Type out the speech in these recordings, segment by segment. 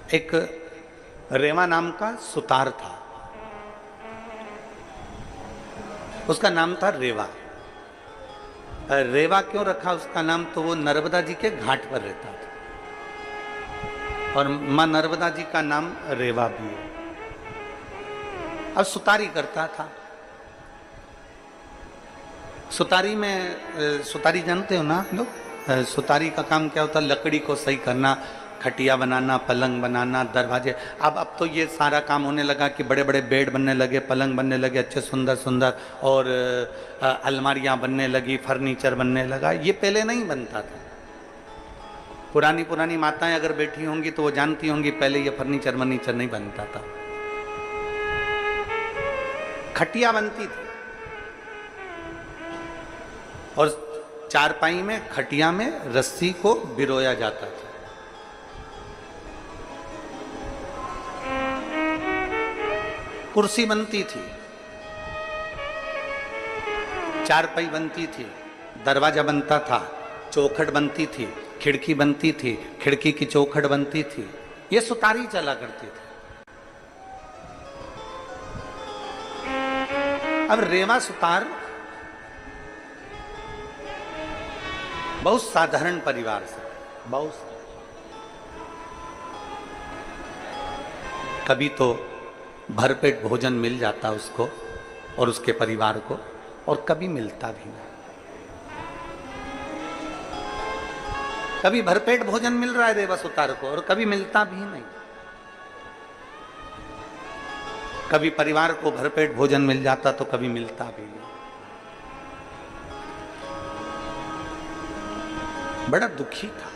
एक रेवा नाम का सुतार था, उसका नाम था रेवा। रेवा क्यों रखा उसका नाम, तो वो नर्मदा जी के घाट पर रहता था और मां नर्मदा जी का नाम रेवा भी है। अब सुतारी करता था। सुतारी में सुतारी जानते हो ना आप लोग? सुतारी का काम क्या होता है? लकड़ी को सही करना, खटिया बनाना, पलंग बनाना, दरवाजे। अब तो ये सारा काम होने लगा कि बड़े बड़े बेड बनने लगे, पलंग बनने लगे अच्छे सुंदर सुंदर, और अलमारियां बनने लगी, फर्नीचर बनने लगा। ये पहले नहीं बनता था। पुरानी पुरानी माताएं अगर बैठी होंगी तो वो जानती होंगी पहले ये फर्नीचर वर्नीचर नहीं बनता था। खटिया बनती थी और चारपाई में, खटिया में रस्सी को बिरोया जाता था। कुर्सी बनती थी, चारपाई बनती थी, दरवाजा बनता था, चौखट बनती थी, खिड़की बनती थी, खिड़की की चौखट बनती थी। ये सुतारी चला करती थी। अब रेवा सुतार बहुत साधारण परिवार से, बहुत कभी तो भरपेट भोजन मिल जाता उसको और उसके परिवार को, और कभी मिलता भी नहीं। कभी भरपेट भोजन मिल रहा है रेवा सुतार को और कभी मिलता भी नहीं। कभी परिवार को भरपेट भोजन मिल जाता तो कभी मिलता भी नहीं। बड़ा दुखी था।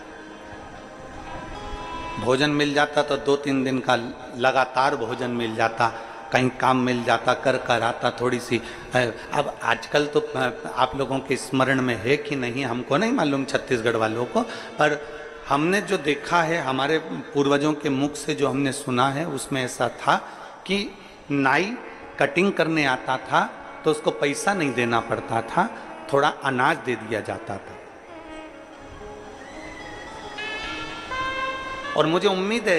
भोजन मिल जाता तो 2-3 दिन का लगातार भोजन मिल जाता, कहीं काम मिल जाता, कर आता थोड़ी सी। अब आजकल तो आप लोगों के स्मरण में है कि नहीं हमको नहीं मालूम, छत्तीसगढ़ वालों को, पर हमने जो देखा है, हमारे पूर्वजों के मुख से जो हमने सुना है, उसमें ऐसा था कि नाई कटिंग करने आता था तो उसको पैसा नहीं देना पड़ता था, थोड़ा अनाज दे दिया जाता था। और मुझे उम्मीद है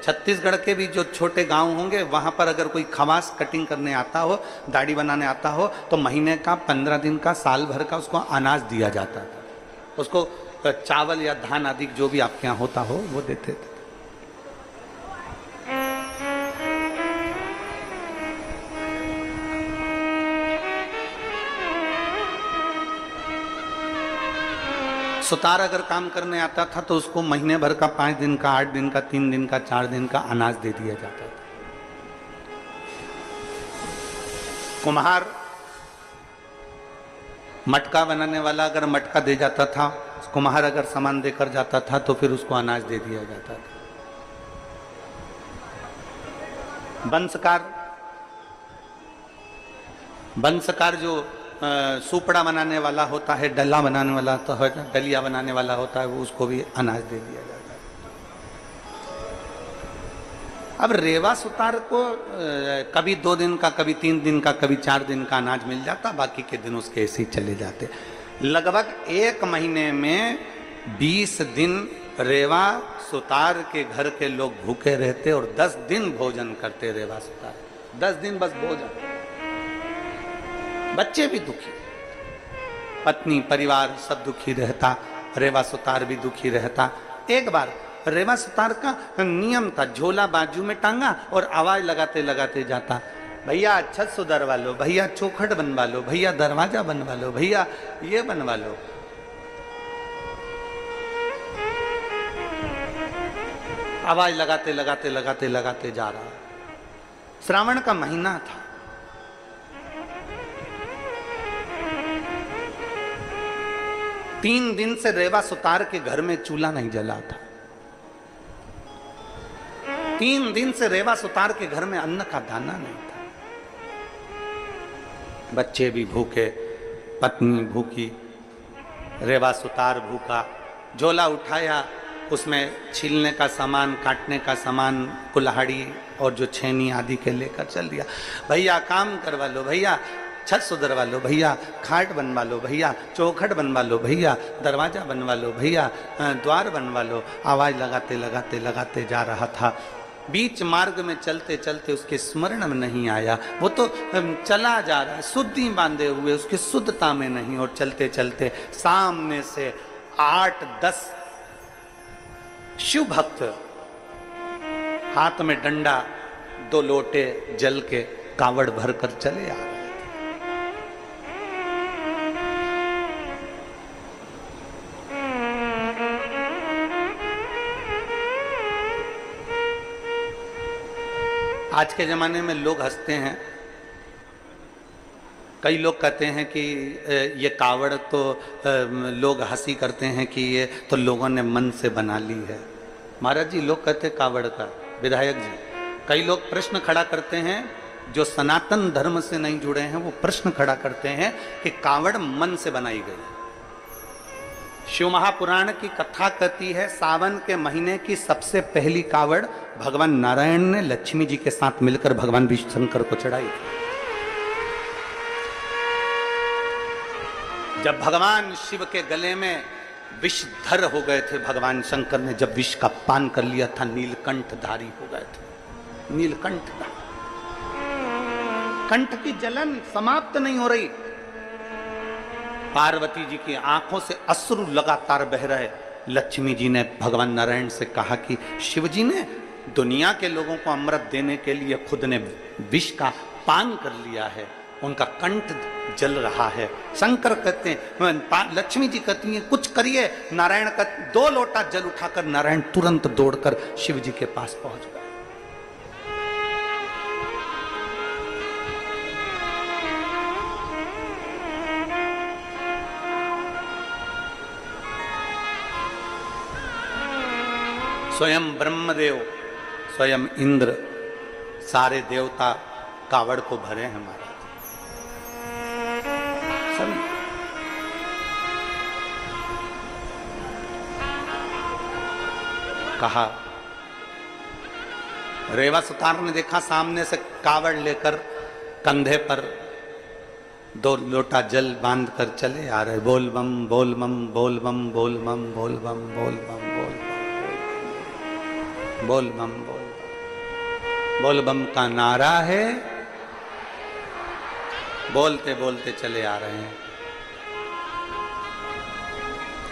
छत्तीसगढ़ के भी जो छोटे गांव होंगे वहां पर अगर कोई खवास कटिंग करने आता हो, दाढ़ी बनाने आता हो, तो महीने का, 15 दिन का, साल भर का उसको अनाज दिया जाता था। उसको चावल या धान आदि जो भी आपके यहाँ होता हो वो देते थे। सुतार अगर काम करने आता था तो उसको महीने भर का, 5 दिन का, 8 दिन का, 3 दिन का, 4 दिन का अनाज दे दिया जाता था। कुम्हार, मटका बनाने वाला अगर मटका दे जाता था, कुम्हार अगर सामान देकर जाता था तो फिर उसको अनाज दे दिया जाता था। बंसकार जो सुपड़ा बनाने वाला होता है, डल्ला बनाने वाला तो है, डलिया बनाने वाला होता है, वो उसको भी अनाज दे दिया जाता है। अब रेवा सुतार को कभी 2 दिन का, कभी 3 दिन का, कभी 4 दिन का अनाज मिल जाता, बाकी के दिन उसके ऐसे ही चले जाते। लगभग 1 महीने में 20 दिन रेवा सुतार के घर के लोग भूखे रहते और 10 दिन भोजन करते रेवा सुतार। 10 दिन बस भोजन। बच्चे भी दुखी, पत्नी, परिवार सब दुखी रहता, रेवा सुतार भी दुखी रहता। एक बार रेवा सुतार का नियम था, झोला बाजू में टांगा और आवाज लगाते लगाते जाता, भैया छत सुधरवा लो, भैया चौखट बनवा लो, भैया दरवाजा बनवा लो, भैया ये बनवा लो। आवाज लगाते लगाते लगाते लगाते जा रहा। श्रावण का महीना था। तीन दिन से रेवा सुतार के घर में चूल्हा नहीं जला था। 3 दिन से रेवा सुतार के घर में अन्न का दाना नहीं था। बच्चे भी भूखे, पत्नी भूखी, रेवा सुतार भूखा। झोला उठाया, उसमें छीलने का सामान, काटने का सामान, कुल्हाड़ी और जो छेनी आदि के लेकर चल दिया। भैया काम करवा लो, भैया छत सुधरवा लो भैया, खाट बनवा लो भैया, चौखट बनवा लो भैया, दरवाजा बनवा लो भैया, द्वार बनवा लो। आवाज लगाते लगाते लगाते जा रहा था। बीच मार्ग में चलते चलते उसके स्मरण में नहीं आया, वो तो चला जा रहा है शुद्धि बांधे हुए, उसकी शुद्धता में नहीं। और चलते चलते सामने से 8-10 शिव भक्त हाथ में डंडा, 2 लोटे जल के कावड़ भरकर चले आ रहे थे। आज के जमाने में लोग हंसते हैं, कई लोग कहते हैं कि ये कावड़ तो लोग हंसी करते हैं कि ये तो लोगों ने मन से बना ली है। महाराज जी, लोग कहते हैं कावड़ का, विधायक जी, कई लोग प्रश्न खड़ा करते हैं, जो सनातन धर्म से नहीं जुड़े हैं वो प्रश्न खड़ा करते हैं कि कावड़ मन से बनाई गई। शिव महापुराण की कथा कहती है, सावन के महीने की सबसे पहली कावड़ भगवान नारायण ने लक्ष्मी जी के साथ मिलकर भगवान विष्णु शंकर को चढ़ाई। जब भगवान शिव के गले में विषधर हो गए थे, भगवान शंकर ने जब विष का पान कर लिया था, नीलकंठधारी हो गए थे। नीलकंठधारी, कंठ की जलन समाप्त नहीं हो रही। पार्वती जी की आंखों से अश्रु लगातार बह रहे। लक्ष्मी जी ने भगवान नारायण से कहा कि शिव जी ने दुनिया के लोगों को अमृत देने के लिए खुद ने विष का पान कर लिया है, उनका कंठ जल रहा है। शंकर कहते हैं, लक्ष्मी जी कहती हैं कुछ करिए। नारायण का 2 लोटा जल उठाकर नारायण तुरंत दौड़कर शिव जी के पास पहुंच गए। स्वयं ब्रह्मदेव, स्वयं इंद्र, सारे देवता कावड़ को भरे हैं महाराज सभी। कहा, रेवा सुतार ने देखा सामने से कावड़ लेकर कंधे पर 2 लोटा जल बांध कर चले आ रहे। बोल बम बोल बम बोल बम बोल बम बोल बम बोल बम बोल बम बोल बम बोल बम। बोल बम का नारा है, बोलते बोलते चले आ रहे हैं।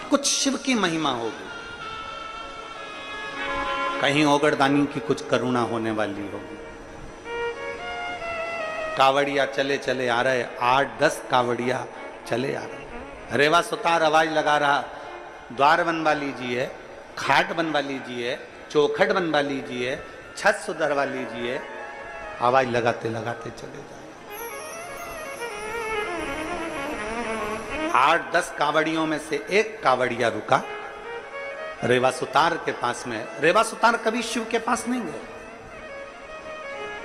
कुछ शिव की महिमा होगी, कहीं ओगड़दानी की कुछ करुणा होने वाली होगी। कावड़िया चले चले आ रहे, 8-10 कावड़िया चले आ रहे। रेवा सुतार आवाज लगा रहा, द्वार बनवा लीजिए, खाट बनवा लीजिए, चौखट बनवा लीजिए, छत सुधरवा लीजिए। आवाज लगाते लगाते चले जाए। 8-10 कावड़ियों में से एक कावड़िया रुका रेवा सुतार के पास में। रेवा सुतार कभी शिव के पास नहीं गए,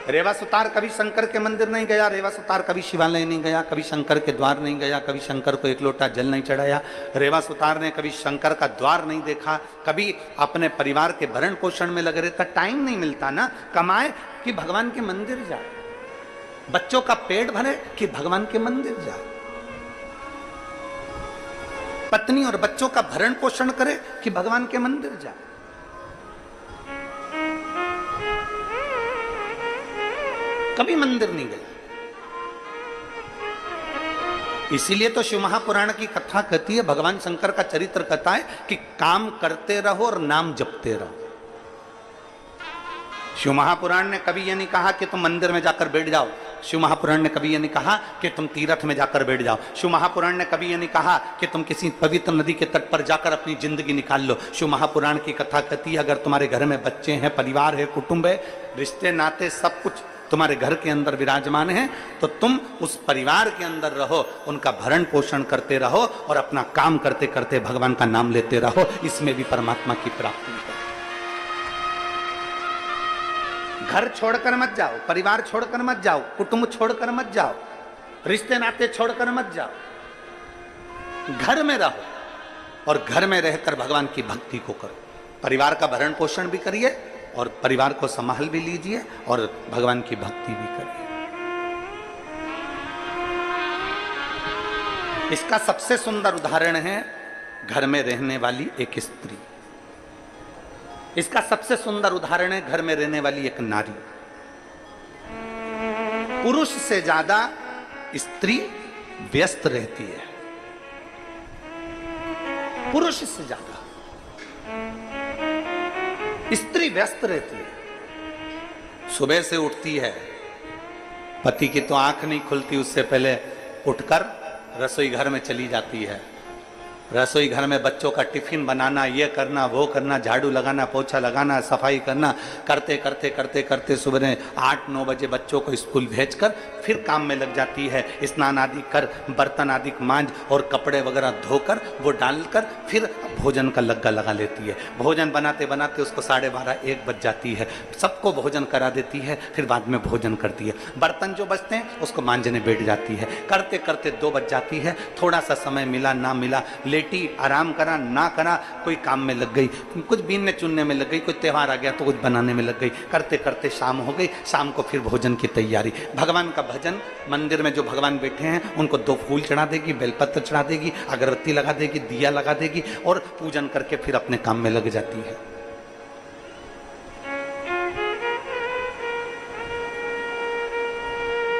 रेवा सुतार कभी शंकर के मंदिर नहीं गया, रेवा सुतार कभी शिवालय नहीं गया, कभी शंकर के द्वार नहीं गया, कभी शंकर को 1 लोटा जल नहीं चढ़ाया। रेवा सुतार ने कभी शंकर का द्वार नहीं देखा, कभी अपने परिवार के भरण पोषण में लगे रहता। टाइम नहीं मिलता ना, कमाए कि भगवान के मंदिर जाए, बच्चों का पेट भरे कि भगवान के मंदिर जाए, पत्नी और बच्चों का भरण पोषण करे कि भगवान के मंदिर जाए। कभी मंदिर नहीं गए। इसीलिए तो शिव महापुराण की कथा कहती है, भगवान शंकर का चरित्र कहता है कि काम करते रहो और नाम जपते रहो। शिव महापुराण ने कभी यह नहीं कहा कि तुम मंदिर में जाकर बैठ जाओ। शिव महापुराण ने कभी यह नहीं कहा कि तुम तीर्थ में जाकर बैठ जाओ। शिव महापुराण ने कभी यह नहीं कहा कि तुम किसी पवित्र नदी के तट पर जाकर अपनी जिंदगी निकाल लो। शिव महापुराण की कथा कहती है, अगर तुम्हारे घर में बच्चे हैं, परिवार है, कुटुंब है, रिश्ते नाते सब कुछ तुम्हारे घर के अंदर विराजमान है, तो तुम उस परिवार के अंदर रहो, उनका भरण पोषण करते रहो और अपना काम करते करते भगवान का नाम लेते रहो। इसमें भी परमात्मा की प्राप्ति है। घर छोड़कर मत जाओ, परिवार छोड़कर मत जाओ, कुटुंब छोड़कर मत जाओ, रिश्ते नाते छोड़कर मत जाओ। घर में रहो और घर में रहकर भगवान की भक्ति को करो। परिवार का भरण पोषण भी करिए और परिवार को संभाल भी लीजिए और भगवान की भक्ति भी करिए। इसका सबसे सुंदर उदाहरण है घर में रहने वाली एक स्त्री। इसका सबसे सुंदर उदाहरण है घर में रहने वाली एक नारी। पुरुष से ज्यादा स्त्री व्यस्त रहती है, पुरुष से ज्यादा स्त्री व्यस्त रहती है। सुबह से उठती है, पति की तो आंख नहीं खुलती, उससे पहले उठकर रसोई घर में चली जाती है। रसोई घर में बच्चों का टिफिन बनाना, ये करना वो करना, झाड़ू लगाना, पोछा लगाना, सफाई करना, करते करते करते करते सुबह 8-9 बजे बच्चों को स्कूल भेजकर फिर काम में लग जाती है। स्नान आदि कर, बर्तन आदि मांझ और कपड़े वगैरह धोकर वो डालकर फिर भोजन का लग्गा लगा लेती है। भोजन बनाते बनाते उसको 12:30-1 बज जाती है। सबको भोजन करा देती है, फिर बाद में भोजन करती है। बर्तन जो बचते हैं उसको मांझने बैठ जाती है। करते करते 2 बज जाती है। थोड़ा सा समय मिला ना मिला, लेटी, आराम करा ना करा, कोई काम में लग गई, कुछ बीनने चुनने में लग गई, कोई त्यौहार आ गया तो कुछ बनाने में लग गई। करते करते शाम हो गई। शाम को फिर भोजन की तैयारी, भगवान का भजन, मंदिर में जो भगवान बैठे हैं उनको 2 फूल चढ़ा देगी, बेलपत्र चढ़ा देगी, अगरबत्ती लगा देगी, दिया लगा देगी और पूजन करके फिर अपने काम में लग जाती है।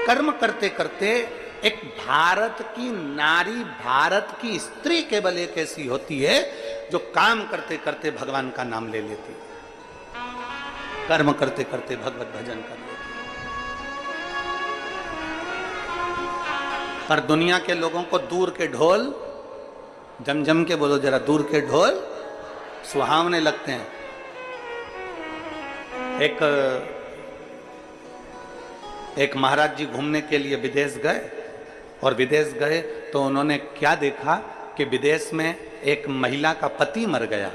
कर्म करते करते एक भारत की नारी, भारत की स्त्री केवल एक ऐसी होती है जो काम करते करते भगवान का नाम ले लेती है, कर्म करते करते भगवत भजन कर लेती है। पर दुनिया के लोगों को दूर के ढोल, जम जम के बोलो जरा, दूर के ढोल सुहावने लगते हैं। एक महाराज जी घूमने के लिए विदेश गए और विदेश गए तो उन्होंने क्या देखा कि विदेश में एक महिला का पति मर गया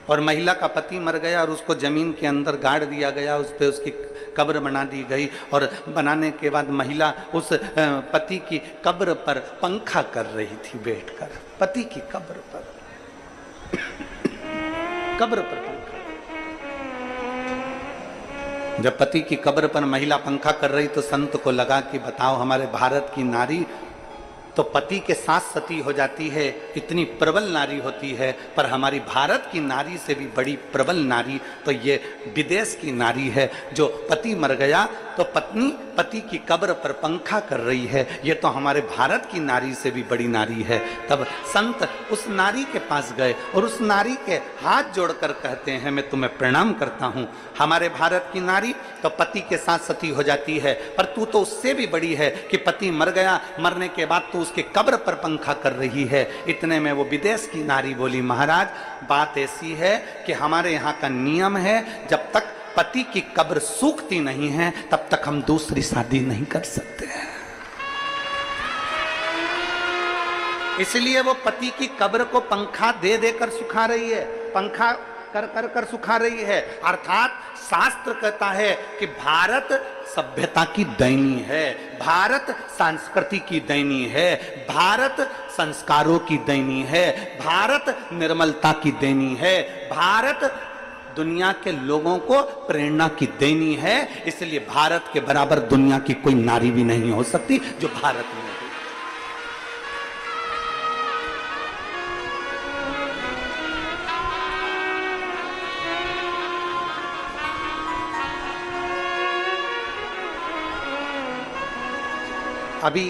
और महिला का पति मर गया और उसको जमीन के अंदर गाड़ दिया गया, उस पे उसकी कब्र बना दी गई और बनाने के बाद महिला उस पति की कब्र पर पंखा कर रही थी बैठकर, पति की कब्र पर पंखा। जब पति की कब्र पर महिला पंखा कर रही तो संत को लगा कि बताओ, हमारे भारत की नारी तो पति के साथ सती हो जाती है, इतनी प्रबल नारी होती है, पर हमारी भारत की नारी से भी बड़ी प्रबल नारी तो ये विदेश की नारी है, जो पति मर गया तो पत्नी पति की कब्र पर पंखा कर रही है, ये तो हमारे भारत की नारी से भी बड़ी नारी है। तब संत उस नारी के पास गए और उस नारी के हाथ जोड़कर कहते हैं, मैं तुम्हें प्रणाम करता हूँ। हमारे भारत की नारी तो पति के साथ सती हो जाती है, पर तू तो उससे भी बड़ी है कि पति मर गया, मरने के बाद तू उसके कब्र पर पंखा कर रही है। इतने में वो विदेश की नारी बोली, महाराज बात ऐसी है कि हमारे यहाँ का नियम है, जब तक पति की कब्र सूखती नहीं है तब तक हम दूसरी शादी नहीं कर सकते हैं। इसलिए वो पति की कब्र को पंखा दे देकर सुखा रही है, पंखा कर कर कर सुखा रही है। अर्थात शास्त्र कहता है कि भारत सभ्यता की दैनी है, भारत संस्कृति की दैनी है, भारत संस्कारों की दैनी है, भारत निर्मलता की दैनी है, भारत दुनिया के लोगों को प्रेरणा की देनी है। इसलिए भारत के बराबर दुनिया की कोई नारी भी नहीं हो सकती जो भारत में है। अभी